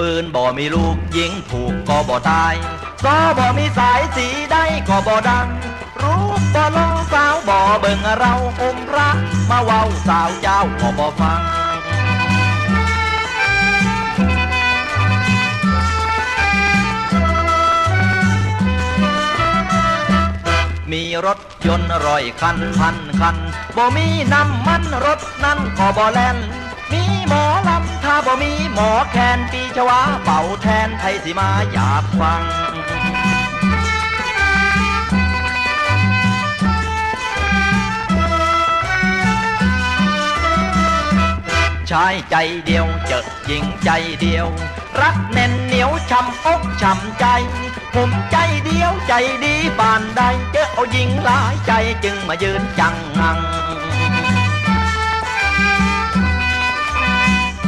ปืนบ่มีลูกยิงถูกก็บ่ตายก็บ่มีสายสีได้ก็บ่ดังรู้บ่ลงสาวบ่เบิ่งเราอมพระมาเว้าสาวเจ้าก็บ่ฟังมีรถยนต์100 คันพันคันบ่มีน้ำมันรถนั่นก็บ่แล่นมีหมอลำถ้าบ่มีหมอแคนปีชวาเป่าแทนไทยสิมาอยากฟังชายใจเดียวเจอหญิงใจเดียวรักแน่นเหนียวช้ำอกช้ำใจผมใจเดียวใจดีปานใดเจอเอาหญิงหลายใจจึงมายืนจังหัง